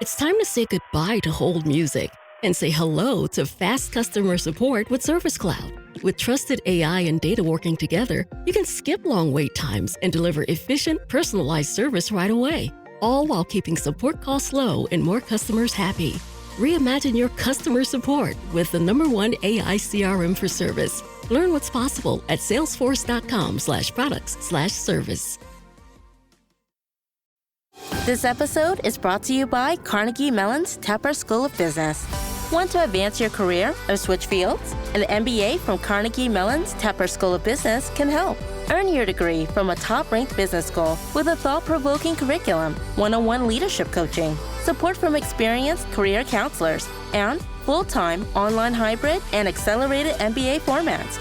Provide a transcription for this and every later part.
It's time to say goodbye to hold music and say hello to fast customer support with Service Cloud. With trusted AI and data working together, you can skip long wait times and deliver efficient, personalized service right away, all while keeping support costs low and more customers happy. Reimagine your customer support with the #1 AI CRM for service. Learn what's possible at salesforce.com/products/service. This episode is brought to you by Carnegie Mellon's Tepper School of Business. Want to advance your career or switch fields? An MBA from Carnegie Mellon's Tepper School of Business can help. Earn your degree from a top-ranked business school with a thought-provoking curriculum, one-on-one leadership coaching, support from experienced career counselors, and full-time, online hybrid, and accelerated MBA formats.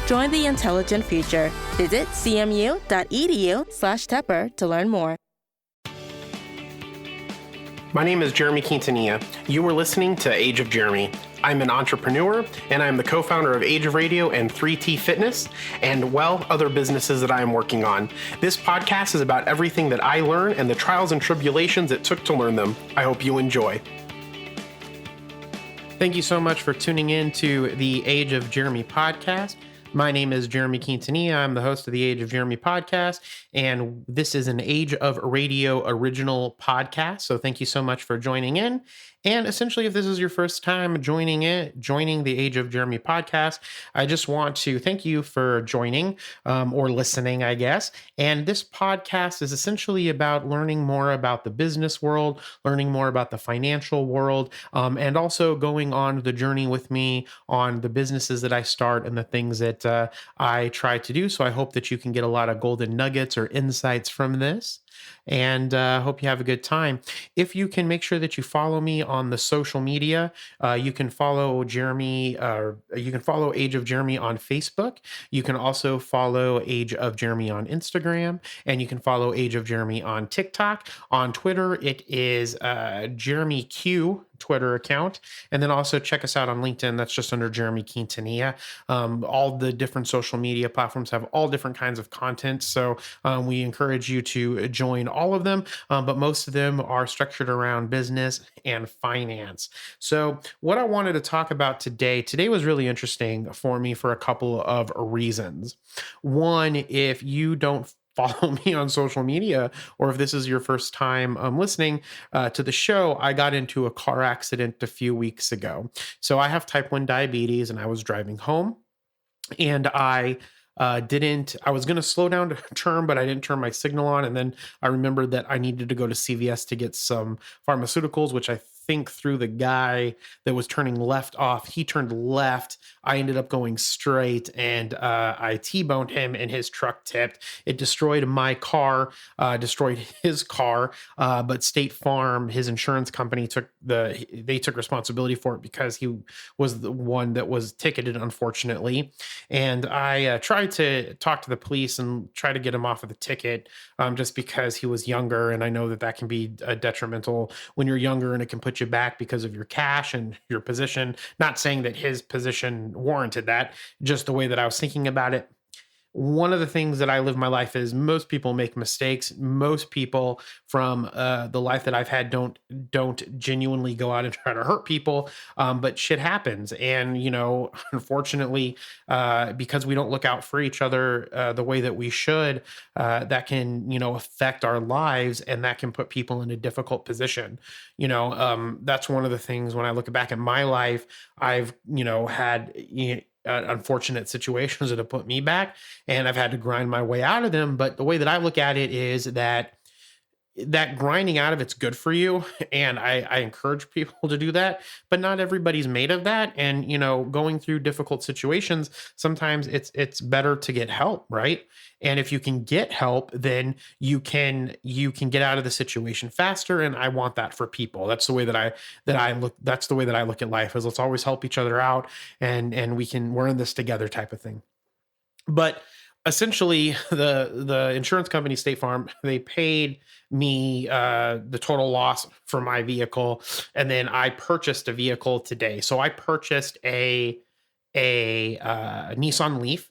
Join the intelligent future. Visit cmu.edu/Tepper to learn more. My name is Jeremy Quintanilla. You are listening to Age of Jeremy. I'm an entrepreneur, and I'm the co-founder of Age of Radio and 3T Fitness, and other businesses that I am working on. This podcast is about everything that I learn and the trials and tribulations it took to learn them. I hope you enjoy. Thank you so much for tuning in to the Age of Jeremy podcast. My name is Jeremy Quintanilla. I'm the host of the Age of Jeremy podcast, and this is an Age of Radio original podcast. So thank you so much for joining in. And essentially, if this is your first time joining the Age of Jeremy podcast, I just want to thank you for joining or listening, I guess. And this podcast is essentially about learning more about the business world, learning more about the financial world, and also going on the journey with me on the businesses that I start and the things that I try to do. So I hope that you can get a lot of golden nuggets or insights from this. And hope you have a good time. If you can make sure that you follow me on the social media, you can follow Jeremy, you can follow Age of Jeremy on Facebook. You can also follow Age of Jeremy on Instagram, and you can follow Age of Jeremy on TikTok. On Twitter, it is Jeremy Q Twitter account. And then also check us out on LinkedIn. That's just under Jeremy Quintanilla. All the different social media platforms have all different kinds of content. So we encourage you to join all of them, but most of them are structured around business and finance. So what I wanted to talk about today was really interesting for me for a couple of reasons. One, if you don't follow me on social media, or if this is your first time listening to the show, I got into a car accident a few weeks ago. So I have type 1 diabetes, and I was driving home, and I was going to slow down to turn, but I didn't turn my signal on. And then I remembered that I needed to go to CVS to get some pharmaceuticals, which I think threw the guy that was turning left off. He turned left. I ended up going straight, and I T-boned him, and his truck tipped. It destroyed my car, destroyed his car, but State Farm, his insurance company, took responsibility for it because he was the one that was ticketed, unfortunately. And I tried to talk to the police and try to get him off of the ticket, just because he was younger, and I know that can be detrimental when you're younger, and it can put you back because of your cash and your position. Not saying that his position warranted that, just the way that I was thinking about it. One of the things that I live my life is most people make mistakes. Most people from the life that I've had don't genuinely go out and try to hurt people, but shit happens. And, unfortunately, because we don't look out for each other the way that we should, that can, affect our lives, and that can put people in a difficult position. That's one of the things when I look back at my life, I've, had unfortunate situations that have put me back, and I've had to grind my way out of them. But the way that I look at it is that grinding out of it's good for you, and I encourage people to do that, but not everybody's made of that. And going through difficult situations, sometimes it's better to get help, right? And if you can get help, then you can get out of the situation faster. And I want that for people. That's the way that I look. That's the way that I look at life, is let's always help each other out, and we're in this together type of thing. But essentially, the insurance company, State Farm, they paid me the total loss for my vehicle, and then I purchased a vehicle today. So I purchased a Nissan Leaf.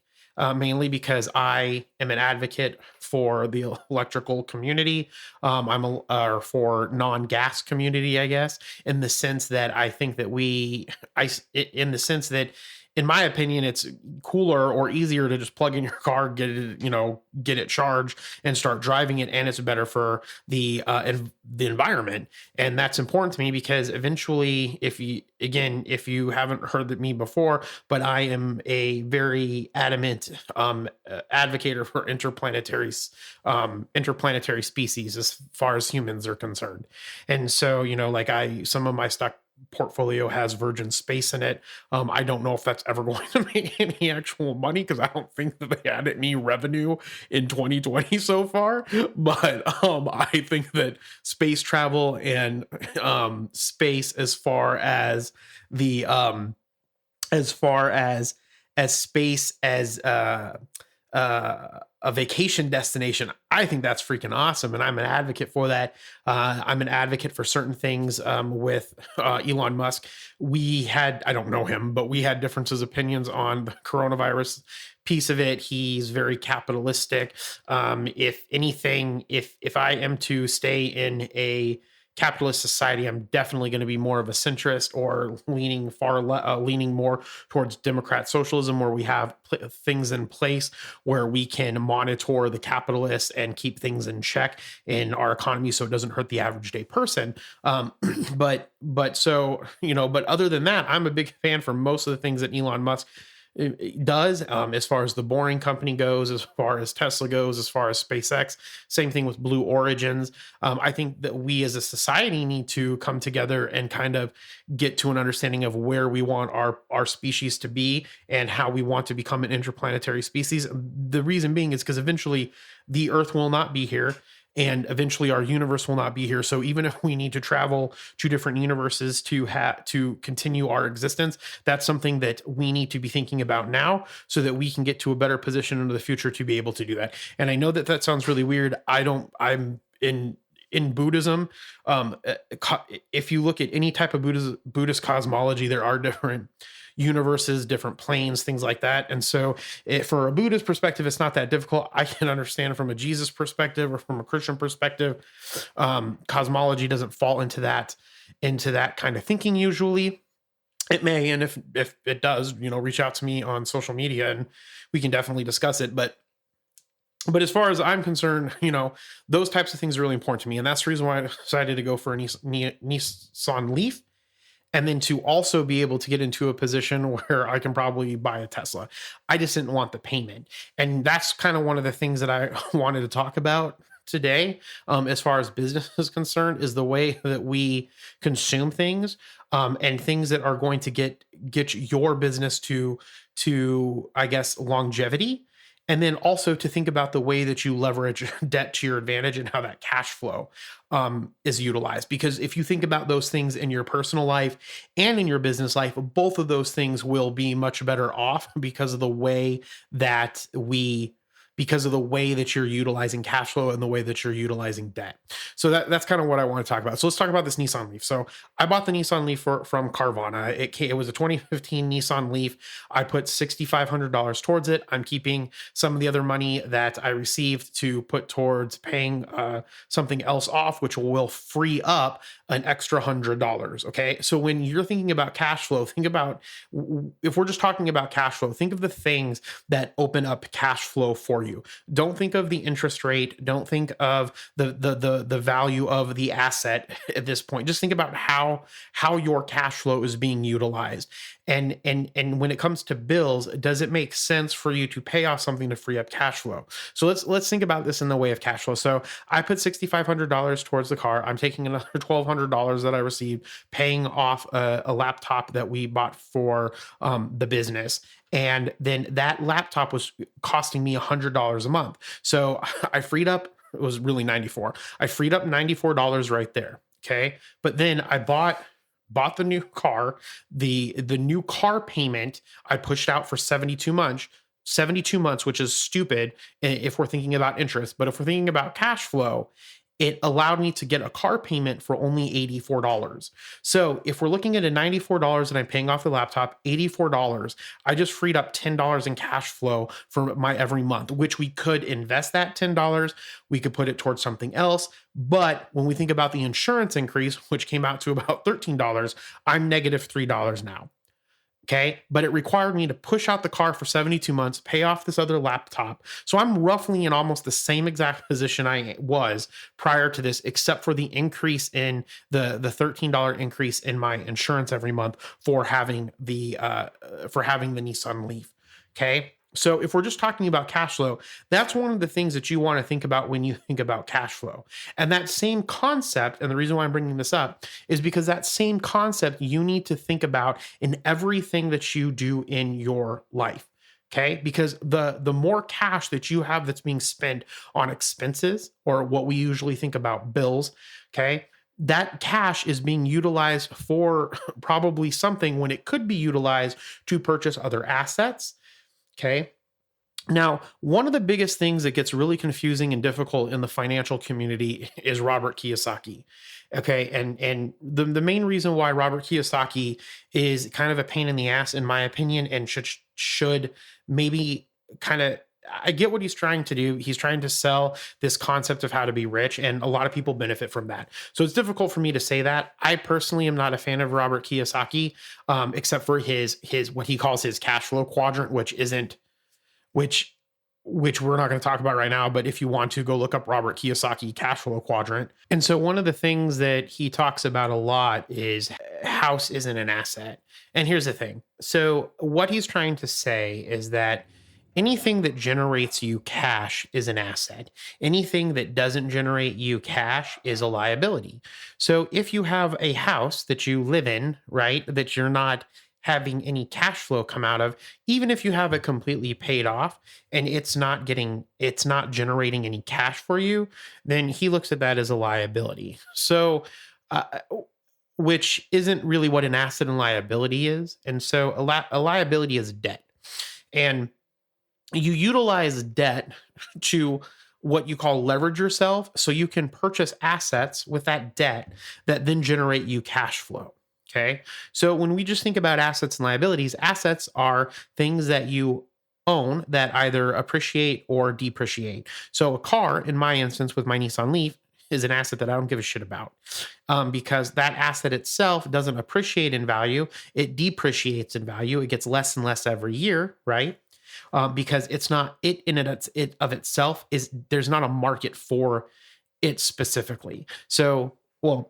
mainly because I am an advocate for the electrical community. Or for non-gas community, I guess, in the sense that I think that in the sense that, in my opinion, it's cooler or easier to just plug in your car, get it charged and start driving it. And it's better for the environment. And that's important to me because eventually, if you haven't heard me before, but I am a very adamant advocate for interplanetary species as far as humans are concerned. And so, some of my stock portfolio has Virgin Space in it. I don't know if that's ever going to make any actual money because I don't think that they had any revenue in 2020 so far. But I think that space travel and space as far as the space as a vacation destination, I think that's freaking awesome. And I'm an advocate for that. I'm an advocate for certain things with Elon Musk. I don't know him, but we had differences opinions on the coronavirus piece of it. He's very capitalistic. If anything, if I am to stay in a capitalist society, I'm definitely going to be more of a centrist or leaning more towards Democrat socialism, where we have things in place where we can monitor the capitalists and keep things in check in our economy so it doesn't hurt the average day person. But other than that, I'm a big fan for most of the things that Elon Musk does, as far as the Boring Company goes, as far as Tesla goes, as far as SpaceX. Same thing with Blue Origins. I think that we as a society need to come together and kind of get to an understanding of where we want our species to be and how we want to become an interplanetary species. The reason being is because eventually the Earth will not be here. And eventually our universe will not be here. So even if we need to travel to different universes to continue our existence, that's something that we need to be thinking about now so that we can get to a better position into the future to be able to do that. And I know that sounds really weird. I'm in Buddhism. If you look at any type of Buddhist cosmology, there are different universes, different planes, things like that. And so for a Buddhist perspective, it's not that difficult. I can understand from a Jesus perspective or from a Christian perspective. Cosmology doesn't fall into that kind of thinking usually. It may, and if it does, reach out to me on social media and we can definitely discuss it. But as far as I'm concerned, those types of things are really important to me. And that's the reason why I decided to go for a Nissan Leaf. And then to also be able to get into a position where I can probably buy a Tesla. I just didn't want the payment. And that's kind of one of the things that I wanted to talk about today, as far as business is concerned, is the way that we consume things, and things that are going to get your business to I guess, longevity. And then also to think about the way that you leverage debt to your advantage and how that cash flow is utilized. Because if you think about those things in your personal life and in your business life, both of those things will be much better off because of the way that you're utilizing cash flow and the way that you're utilizing debt. So that's kind of what I want to talk about. So let's talk about this Nissan Leaf. So I bought the Nissan Leaf from Carvana. It was a 2015 Nissan Leaf. I put $6,500 towards it. I'm keeping some of the other money that I received to put towards paying something else off, which will free up an extra $100. Okay. So when you're thinking about cash flow, if we're just talking about cash flow, think of the things that open up cash flow for you. Don't think of the interest rate. Don't think of the value of the asset at this point. Just think about how your cash flow is being utilized. And when it comes to bills, does it make sense for you to pay off something to free up cash flow? So let's think about this in the way of cash flow. So I put $6,500 towards the car. I'm taking another $1,200 that I received, paying off a laptop that we bought for the business. And then that laptop was costing me $100 a month. So I freed up, it was really $94. I freed up $94 right there. Okay. But then I bought the new car. The new car payment I pushed out for 72 months, which is stupid if we're thinking about interest. But if we're thinking about cash flow, it allowed me to get a car payment for only $84. So if we're looking at a $94 and I'm paying off the laptop, $84, I just freed up $10 in cash flow for my every month, which we could invest that $10. We could put it towards something else. But when we think about the insurance increase, which came out to about $13, I'm negative $3 now. Okay. But it required me to push out the car for 72 months, pay off this other laptop. So I'm roughly in almost the same exact position I was prior to this, except for the increase in the $13 increase in my insurance every month for having the Nissan Leaf. Okay. So if we're just talking about cash flow, that's one of the things that you want to think about when you think about cash flow. And that same concept, and the reason why I'm bringing this up is because that same concept you need to think about in everything that you do in your life. Okay, because the more cash that you have that's being spent on expenses, or what we usually think about bills, okay, that cash is being utilized for probably something when it could be utilized to purchase other assets. Okay. Now, one of the biggest things that gets really confusing and difficult in the financial community is Robert Kiyosaki. Okay. And the main reason why Robert Kiyosaki is kind of a pain in the ass, in my opinion, and should maybe kind of, I get what he's trying to do. He's trying to sell this concept of how to be rich, and a lot of people benefit from that. So it's difficult for me to say that. I personally am not a fan of Robert Kiyosaki, except for his what he calls his cash flow quadrant, which we're not going to talk about right now. But if you want to, go look up Robert Kiyosaki cash flow quadrant. And so one of the things that he talks about a lot is house isn't an asset. And here's the thing. So what he's trying to say is that anything that generates you cash is an asset. Anything that doesn't generate you cash is a liability. So if you have a house that you live in, right, that you're not having any cash flow come out of, even if you have it completely paid off and it's not generating any cash for you, then he looks at that as a liability. So, which isn't really what an asset and liability is. And so a liability is debt. And you utilize debt to what you call leverage yourself, so you can purchase assets with that debt that then generate you cash flow. Okay. So when we just think about assets and liabilities, assets are things that you own that either appreciate or depreciate. So a car, in my instance with my Nissan Leaf, is an asset that I don't give a shit about, because that asset itself doesn't appreciate in value. It depreciates in value. It gets less and less every year, right? Because it's not it in it of itself is there's not a market for it specifically. So let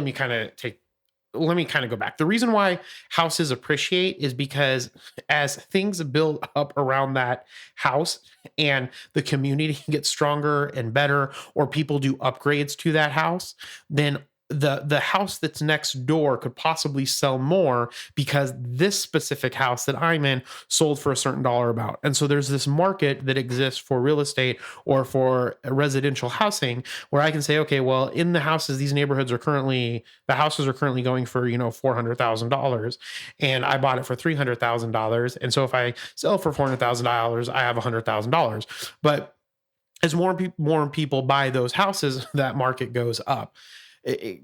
me kind of go back. The reason why houses appreciate is because as things build up around that house and the community gets stronger and better, or people do upgrades to that house, then the house that's next door could possibly sell more because this specific house that I'm in sold for a certain dollar amount. And so there's this market that exists for real estate or for residential housing where I can say, okay, well, in the houses, the houses are currently going for, $400,000, and I bought it for $300,000. And so if I sell for $400,000, I have $100,000. But as more people buy those houses, that market goes up.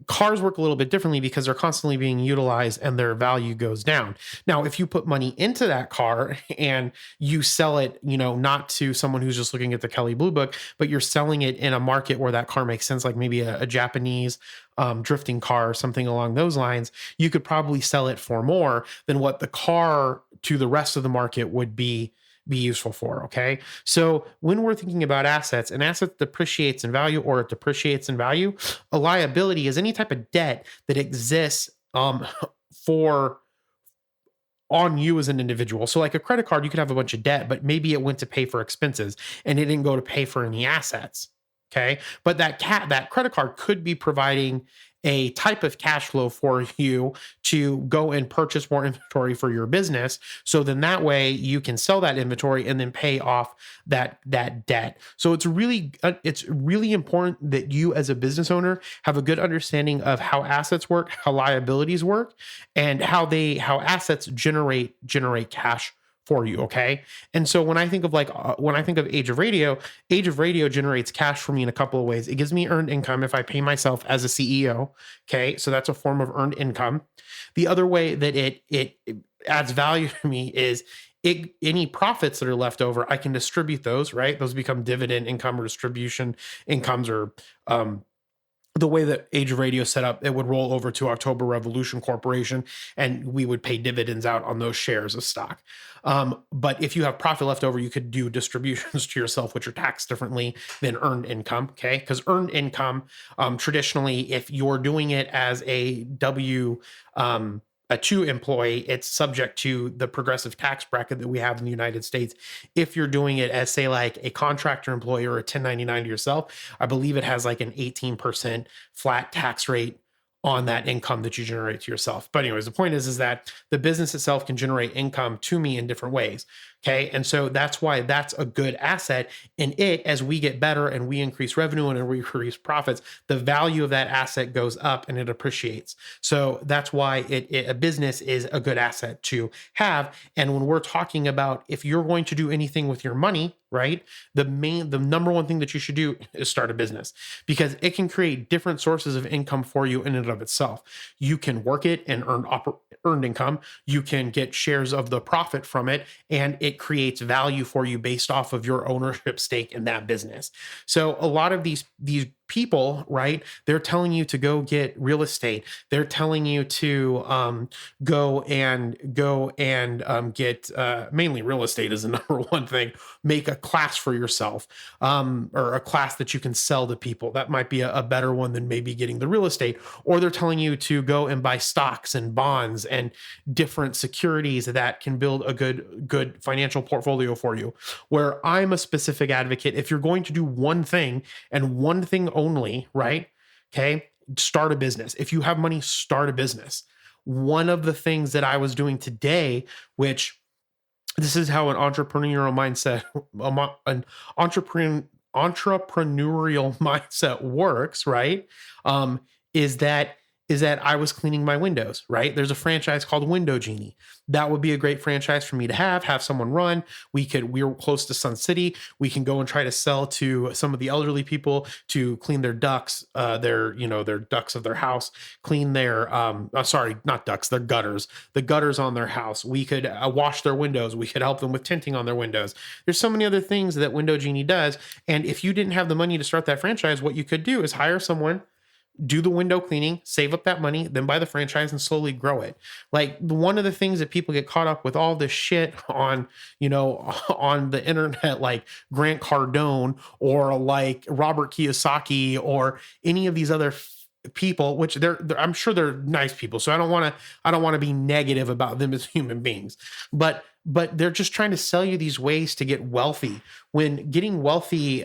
Cars work a little bit differently because they're constantly being utilized and their value goes down. Now, if you put money into that car and you sell it, not to someone who's just looking at the Kelley Blue Book, but you're selling it in a market where that car makes sense, like maybe a Japanese drifting car or something along those lines, you could probably sell it for more than what the car to the rest of the market would be useful for. Okay. So when we're thinking about assets, an asset depreciates in value or it depreciates in value. A liability is any type of debt that exists on you as an individual. So like a credit card, you could have a bunch of debt, but maybe it went to pay for expenses and it didn't go to pay for any assets. Okay. But that credit card could be providing a type of cash flow for you to go and purchase more inventory for your business. So then that way you can sell that inventory and then pay off that debt. So it's really important that you as a business owner have a good understanding of how assets work, how liabilities work, and how assets generate cash for you. Okay. And so when I think of Age of Radio, Age of Radio generates cash for me in a couple of ways. It gives me earned income if I pay myself as a CEO. Okay. So that's a form of earned income. The other way that it adds value to me is any profits that are left over, I can distribute those, right? Those become dividend income or distribution incomes, or the way that Age of Radio set up, it would roll over to October Revolution Corporation, and we would pay dividends out on those shares of stock. But if you have profit left over, you could do distributions to yourself, which are taxed differently than earned income. Okay, because earned income, traditionally, if you're doing it as a a 2 employee, it's subject to the progressive tax bracket that we have in the United States. If you're doing it as, say, like a contractor employee or a 1099 to yourself, I believe it has like an 18% flat tax rate on that income that you generate to yourself. But anyways, the point is that the business itself can generate income to me in different ways. Okay. And so that's why that's a good asset. And as we get better and we increase revenue and we increase profits, the value of that asset goes up and it appreciates. So that's why a business is a good asset to have. And when we're talking about, if you're going to do anything with your money, right, the number one thing that you should do is start a business, because it can create different sources of income for you in and of itself. You can work it and earned income. You can get shares of the profit from it, and it creates value for you based off of your ownership stake in that business. So a lot of these people, right, they're telling you to go get real estate. They're telling you to go and get mainly real estate is the number one thing. Make a class for yourself, or a class that you can sell to people. That might be a better one than maybe getting the real estate. Or they're telling you to go and buy stocks and bonds and different securities that can build a good financial portfolio for you. Where I'm a specific advocate, if you're going to do one thing and one thing only, right? Okay, start a business. If you have money, start a business. One of the things that I was doing today, which this is how an entrepreneurial mindset, an entrepreneurial mindset works, right? Is that I was cleaning my windows, right? There's a franchise called Window Genie. That would be a great franchise for me to have someone run. We're close to Sun City. We can go and try to sell to some of the elderly people to clean their ducts, their ducts of their house, clean their, sorry, not ducts, their gutters, the gutters on their house. We could wash their windows. We could help them with tinting on their windows. There's so many other things that Window Genie does. And if you didn't have the money to start that franchise, what you could do is hire someone, do the window cleaning, save up that money, then buy the franchise and slowly grow it. Like, one of the things that people get caught up with all this shit on, on the internet, like Grant Cardone or like Robert Kiyosaki or any of these other people, which I'm sure they're nice people. So I don't want to be negative about them as human beings, but they're just trying to sell you these ways to get wealthy. When getting wealthy,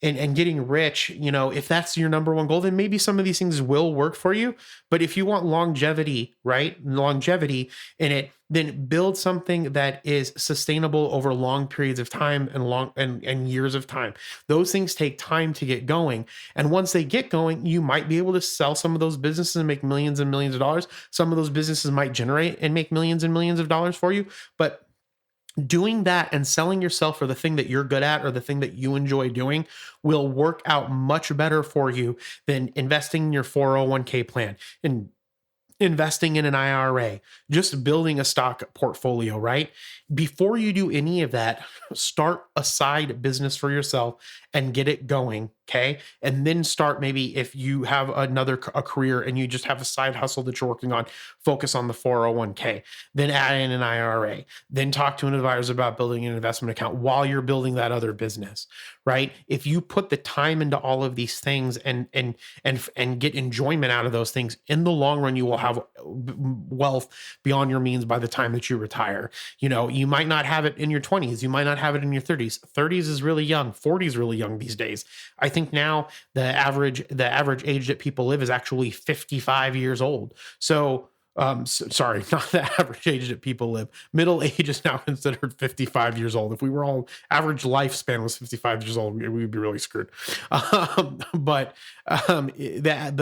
and getting rich, if that's your number one goal, then maybe some of these things will work for you. But if you want longevity, right? Longevity in it, then build something that is sustainable over long periods of time and years of time. Those things take time to get going. And once they get going, you might be able to sell some of those businesses and make millions and millions of dollars. Some of those businesses might generate and make millions and millions of dollars for you. But doing that and selling yourself for the thing that you're good at or the thing that you enjoy doing will work out much better for you than investing in your 401k plan and investing in an IRA, just building a stock portfolio, right? Before you do any of that, start a side business for yourself and get it going, okay? And then start, maybe if you have a career and you just have a side hustle that you're working on, focus on the 401k, then add in an IRA, then talk to an advisor about building an investment account while you're building that other business, right? If you put the time into all of these things and get enjoyment out of those things, in the long run, you will have wealth beyond your means by the time that you retire. You might not have it in your 20s. You might not have it in your 30s. 30s is really young. 40s is really young these days. I think now the average age that people live is actually 55 years old. So, sorry, not the average age that people live. Middle age is now considered 55 years old. If we were all, average lifespan was 55 years old, we'd be really screwed. The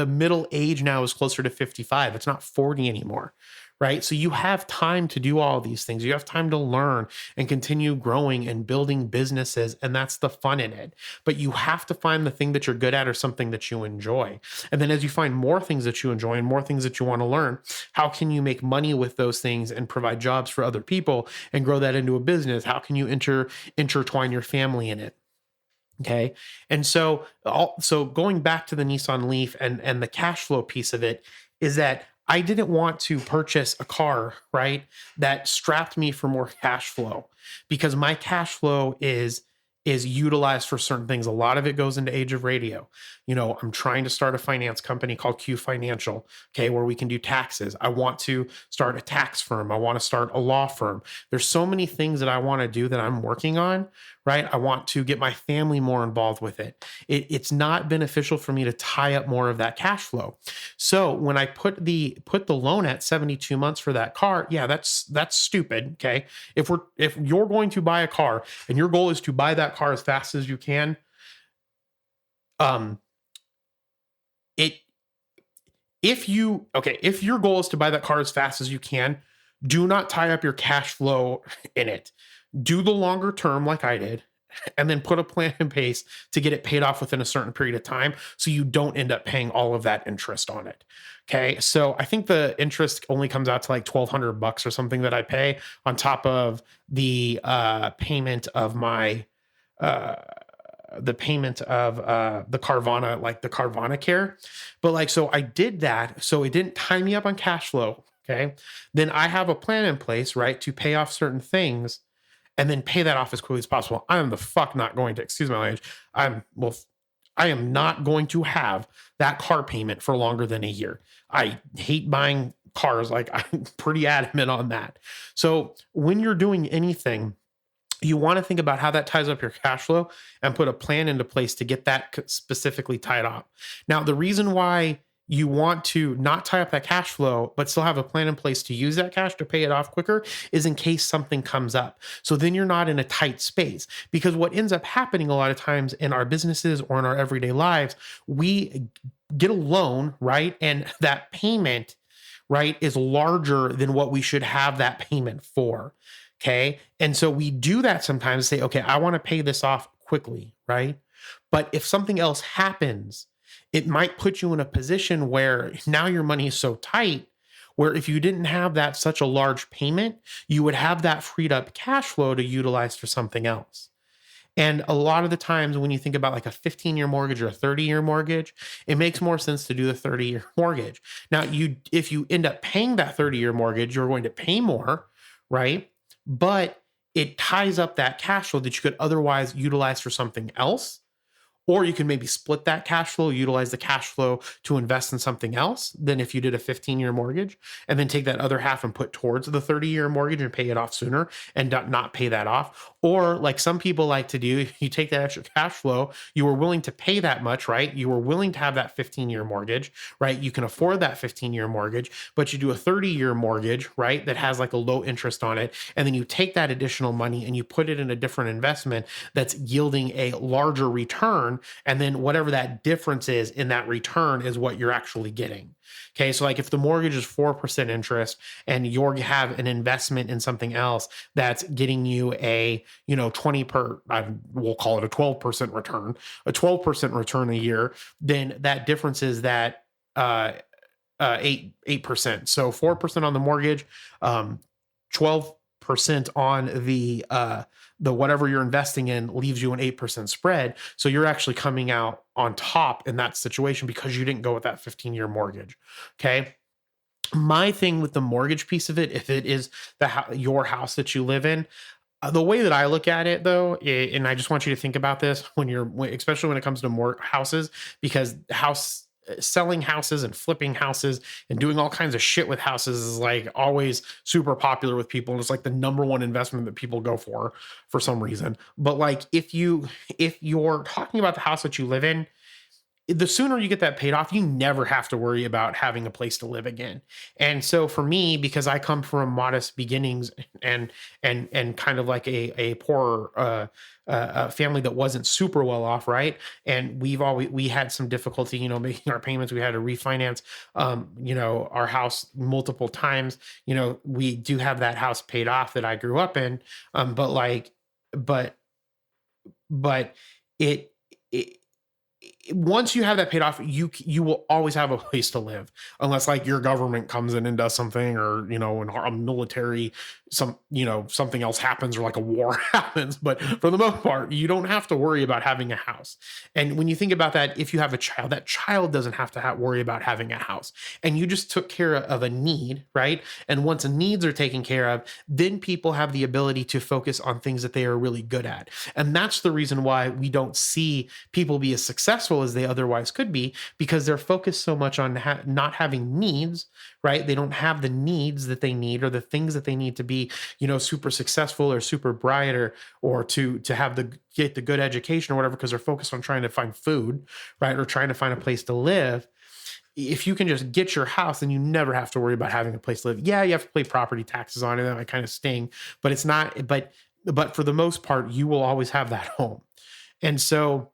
middle age now is closer to 55. It's not 40 anymore, right? So you have time to do all these things. You have time to learn and continue growing and building businesses. And that's the fun in it. But you have to find the thing that you're good at or something that you enjoy. And then as you find more things that you enjoy and more things that you want to learn, how can you make money with those things and provide jobs for other people and grow that into a business? How can you intertwine your family in it? Okay. And so going back to the Nissan Leaf and the cash flow piece of it is that I didn't want to purchase a car, right, that strapped me for more cash flow, because my cash flow is utilized for certain things. A lot of it goes into Age of Radio. I'm trying to start a finance company called Q Financial, okay, where we can do taxes. I want to start a tax firm. I want to start a law firm. There's so many things that I want to do that I'm working on, right? I want to get my family more involved with it. It's not beneficial for me to tie up more of that cash flow. So when I put the loan at 72 months for that car, yeah, that's stupid. Okay. If you're going to buy a car and your goal is to buy that car as fast as you can, if your goal is to buy that car as fast as you can, do not tie up your cash flow in it. Do the longer term like I did, and then put a plan in place to get it paid off within a certain period of time so you don't end up paying all of that interest on it. Okay. So I think the interest only comes out to like $1,200 or something that I pay on top of the payment of my the Carvana, like the Carvana Care. But like, so I did that. So it didn't tie me up on cash flow. Okay. Then I have a plan in place, right, to pay off certain things and then pay that off as quickly as possible. I am the fuck not going to, excuse my language, I am not going to have that car payment for longer than a year. I hate buying cars. Like, I'm pretty adamant on that. So when you're doing anything, you want to think about how that ties up your cash flow and put a plan into place to get that specifically tied up. Now, the reason why you want to not tie up that cash flow, but still have a plan in place to use that cash to pay it off quicker is in case something comes up. So then you're not in a tight space, because what ends up happening a lot of times in our businesses or in our everyday lives, we get a loan, right? And that payment, right, is larger than what we should have that payment for. Okay. And so we do that sometimes, say, okay, I want to pay this off quickly, right? But if something else happens, it might put you in a position where now your money is so tight, where if you didn't have that such a large payment, you would have that freed up cash flow to utilize for something else. And a lot of the times when you think about like a 15-year mortgage or a 30-year mortgage, it makes more sense to do the 30-year mortgage. Now, if you end up paying that 30-year mortgage, you're going to pay more, right? But it ties up that cash flow that you could otherwise utilize for something else. Or you can maybe split that cash flow, utilize the cash flow to invest in something else than if you did a 15-year mortgage, and then take that other half and put towards the 30-year mortgage and pay it off sooner and not pay that off. Or like some people like to do, you take that extra cash flow, you were willing to pay that much, right? You were willing to have that 15-year mortgage, right? You can afford that 15-year mortgage, but you do a 30-year mortgage, right? That has like a low interest on it. And then you take that additional money and you put it in a different investment that's yielding a larger return. And then whatever that difference is in that return is what you're actually getting. Okay. So like if the mortgage is 4% interest and you have an investment in something else that's getting you a, we'll call it a 12% return, a 12% return a year, then that difference is that 8%. So 4% on the mortgage, 12% on the whatever you're investing in leaves you an 8% spread. So you're actually coming out on top in that situation because you didn't go with that 15-year mortgage. Okay. My thing with the mortgage piece of it, if it is your house that you live in, the way that I look at it though, and I just want you to think about this especially when it comes to more houses, because selling houses and flipping houses and doing all kinds of shit with houses is like always super popular with people. And it's like the number one investment that people go for some reason. But like, if you're talking about the house that you live in, the sooner you get that paid off, you never have to worry about having a place to live again. And so for me, because I come from modest beginnings and kind of like a poor family that wasn't super well off, right? And we had some difficulty, making our payments. We had to refinance, our house multiple times. We do have that house paid off that I grew up in, but but it it once you have that paid off, you will always have a place to live, unless like your government comes in and does something, or in a military, something else happens, or like a war happens. But for the most part, you don't have to worry about having a house. And when you think about that, if you have a child, that child doesn't have to worry about having a house, and you just took care of a need, right? And once needs are taken care of, then people have the ability to focus on things that they are really good at. And that's the reason why we don't see people be as successful as they otherwise could be, because they're focused so much on not having needs, right? They don't have the needs that they need, or the things that they need to be, super successful or super bright, or to have get the good education or whatever, because they're focused on trying to find food, right? Or trying to find a place to live. If you can just get your house, then you never have to worry about having a place to live. Yeah, you have to pay property taxes on it. That might kind of sting, but it's not, but for the most part, you will always have that home. And so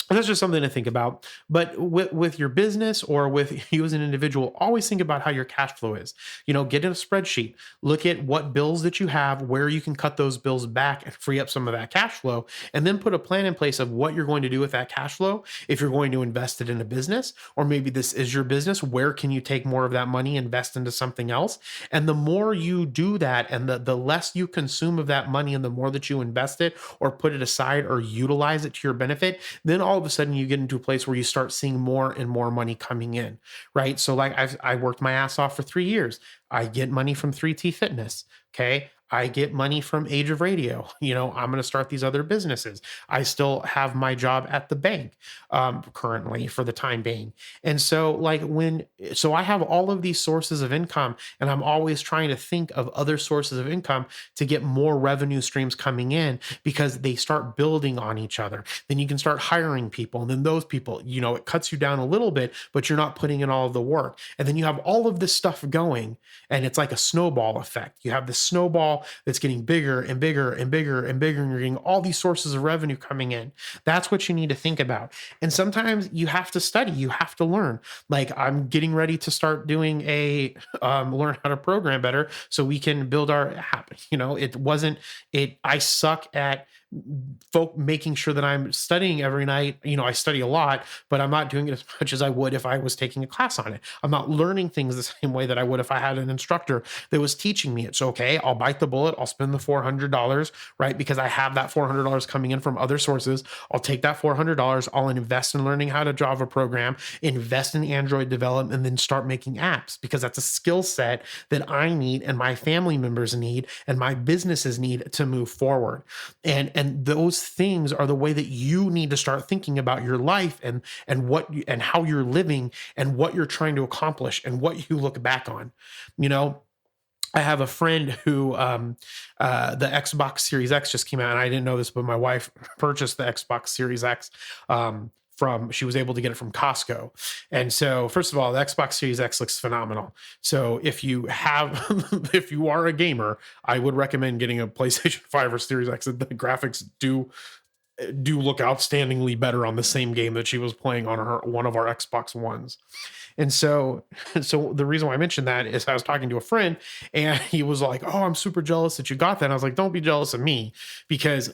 that's just something to think about. But with your business, or with you as an individual, always think about how your cash flow is. Get in a spreadsheet, look at what bills that you have, where you can cut those bills back and free up some of that cash flow, and then put a plan in place of what you're going to do with that cash flow. If you're going to invest it in a business, or maybe this is your business, where can you take more of that money, invest into something else? And the more you do that, and the less you consume of that money, and the more that you invest it or put it aside or utilize it to your benefit, then all of a sudden you get into a place where you start seeing more and more money coming in, right? So like I worked my ass off for 3 years. I get money from 3T Fitness. Okay. I get money from Age of Radio. I'm going to start these other businesses. I still have my job at the bank currently for the time being. And so so I have all of these sources of income, and I'm always trying to think of other sources of income to get more revenue streams coming in, because they start building on each other. Then you can start hiring people, and then those people, it cuts you down a little bit, but you're not putting in all of the work. And then you have all of this stuff going, and it's like a snowball effect. You have this snowball that's getting bigger and bigger and bigger and bigger, and you're getting all these sources of revenue coming in. That's what you need to think about. And sometimes you have to study, you have to learn. Like I'm getting ready to start doing learn how to program better so we can build our app. I suck at making sure that I'm studying every night. I study a lot, but I'm not doing it as much as I would if I was taking a class on it. I'm not learning things the same way that I would if I had an instructor that was teaching me it. So, okay, I'll bite the bullet. I'll spend the $400, right? Because I have that $400 coming in from other sources. I'll take that $400. I'll invest in learning how to Java program, invest in Android development, and then start making apps, because that's a skill set that I need, and my family members need, and my businesses need to move forward. And those things are the way that you need to start thinking about your life, and how you're living, and what you're trying to accomplish, and what you look back on. I have a friend who the Xbox Series X just came out, and I didn't know this, but my wife purchased the Xbox Series X she was able to get it from Costco. And so first of all, the Xbox Series X looks phenomenal. So if you are a gamer, I would recommend getting a PlayStation 5 or Series X. The graphics do look outstandingly better on the same game that she was playing on one of our Xbox Ones. And so the reason why I mentioned that is I was talking to a friend, and he was like, "Oh, I'm super jealous that you got that." And I was like, "Don't be jealous of me, because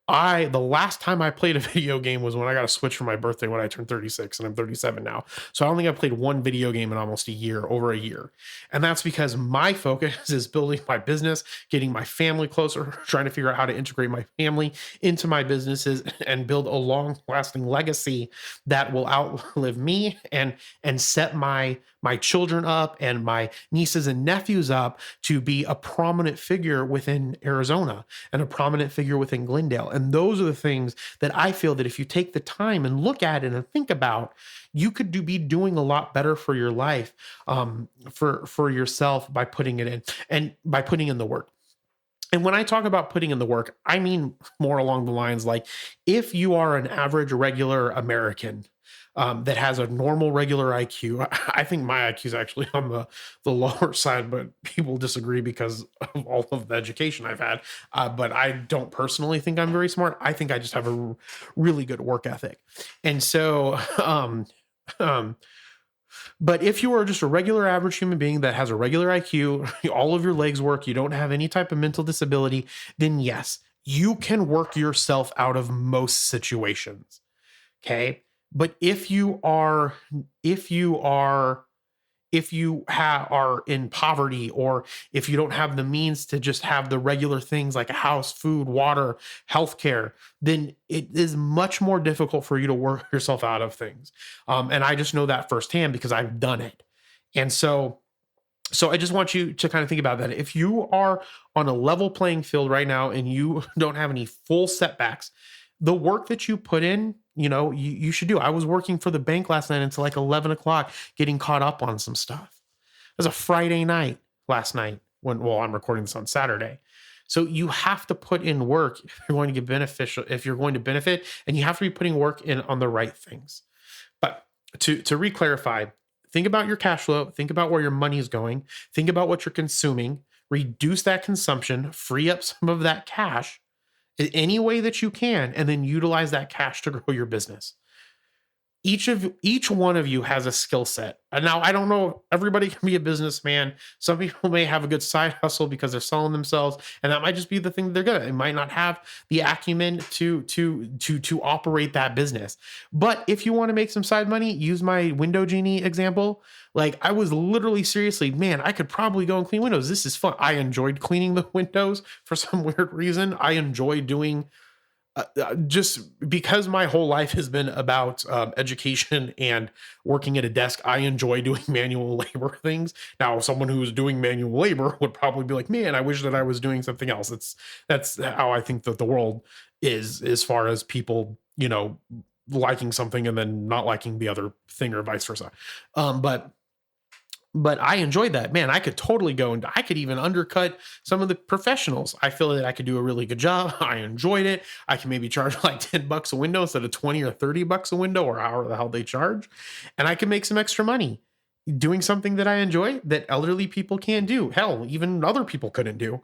the last time I played a video game was when I got a Switch for my birthday when I turned 36, and I'm 37 now. So I don't think I've played one video game in almost over a year. And that's because my focus is building my business, getting my family closer, trying to figure out how to integrate my family into my businesses and build a long lasting legacy that will outlive me and set my children up and my nieces and nephews up to be a prominent figure within Arizona and a prominent figure within Glendale." And those are the things that I feel that if you take the time and look at it and think about, you could be doing a lot better for your life, for yourself, by putting it in and by putting in the work. And when I talk about putting in the work, I mean more along the lines like, if you are an average, regular American, that has a normal regular IQ. I think my IQ is actually on the lower side, but people disagree because of all of the education I've had. But I don't personally think I'm very smart. I think I just have a really good work ethic. And so, but if you are just a regular average human being that has a regular IQ, all of your legs work, you don't have any type of mental disability, then yes, you can work yourself out of most situations. Okay. But if you are in poverty, or if you don't have the means to just have the regular things like a house, food, water, healthcare, then it is much more difficult for you to work yourself out of things. And I just know that firsthand because I've done it. And so I just want you to kind of think about that. If you are on a level playing field right now and you don't have any full setbacks, the work that you put in, you should do. I was working for the bank last night until like 11 o'clock, getting caught up on some stuff. It was a Friday night last night I'm recording this on Saturday. So you have to put in work if you're going to get if you're going to benefit, and you have to be putting work in on the right things. But to re-clarify, think about your cash flow, think about where your money is going, think about what you're consuming, reduce that consumption, free up some of that cash in any way that you can, and then utilize that cash to grow your business. Each one of you has a skill set. And now I don't know, everybody can be a businessman. Some people may have a good side hustle because they're selling themselves, and that might just be the thing that they're good at. They might not have the acumen to operate that business. But if you want to make some side money, use my window genie example. Like, I was literally seriously, man, I could probably go and clean windows. This is fun. I enjoyed cleaning the windows for some weird reason. I enjoy doing just because my whole life has been about education and working at a desk. I enjoy doing manual labor things. Now, someone who's doing manual labor would probably be like, man, I wish that I was doing something else. That's how I think that the world is, as far as people, liking something and then not liking the other thing, or vice versa. But I enjoyed that. Man, I could totally go, and I could even undercut some of the professionals. I feel that I could do a really good job. I enjoyed it. I can maybe charge like $10 a window instead of 20 or 30 bucks a window, or however the hell they charge. And I can make some extra money doing something that I enjoy that elderly people can't do. Hell, even other people couldn't do.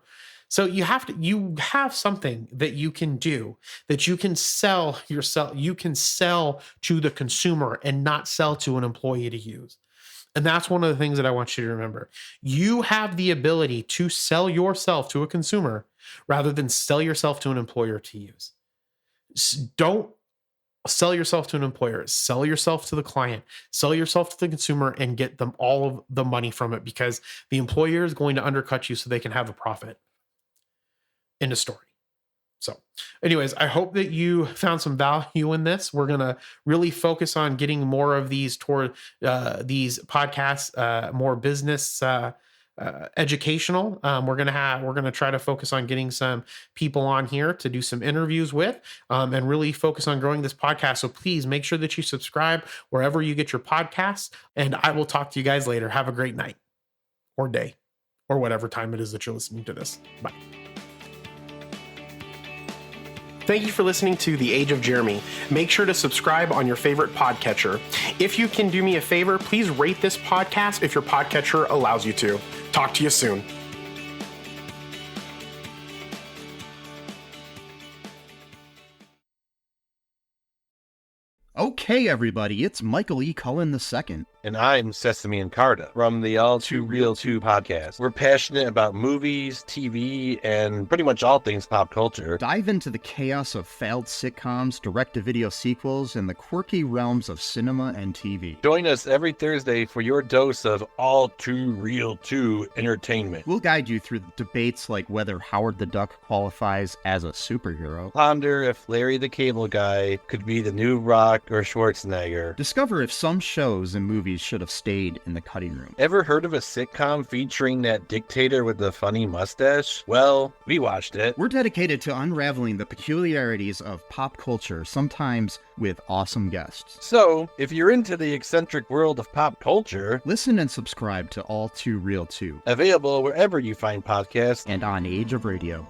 So you have something that you can do, that you can sell yourself. You can sell to the consumer and not sell to an employee to use. And that's one of the things that I want you to remember. You have the ability to sell yourself to a consumer rather than sell yourself to an employer to use. Don't sell yourself to an employer. Sell yourself to the client. Sell yourself to the consumer and get them all of the money from it, because the employer is going to undercut you so they can have a profit. End of story. So anyways, I hope that you found some value in this. We're going to really focus on getting more of these toward these podcasts, more business educational. We're going to try to focus on getting some people on here to do some interviews with, and really focus on growing this podcast. So please make sure that you subscribe wherever you get your podcasts, and I will talk to you guys later. Have a great night or day or whatever time it is that you're listening to this. Bye. Thank you for listening to The Age of Jeremy. Make sure to subscribe on your favorite podcatcher. If you can do me a favor, please rate this podcast if your podcatcher allows you to. Talk to you soon. Okay, everybody, it's Michael E. Cullen II. And I'm Sesame and Carta from the All Too Real 2 podcast. We're passionate about movies, TV, and pretty much all things pop culture. Dive into the chaos of failed sitcoms, direct-to-video sequels, and the quirky realms of cinema and TV. Join us every Thursday for your dose of All Too Real 2 entertainment. We'll guide you through debates like whether Howard the Duck qualifies as a superhero. Ponder if Larry the Cable Guy could be the new Rock or Schwarzenegger. Discover if some shows and movies should have stayed in the cutting room. Ever heard of a sitcom featuring that dictator with the funny mustache? Well, we watched it. We're dedicated to unraveling the peculiarities of pop culture, sometimes with awesome guests. So, if you're into the eccentric world of pop culture, listen and subscribe to All Too Real 2. Available wherever you find podcasts and on Age of Radio.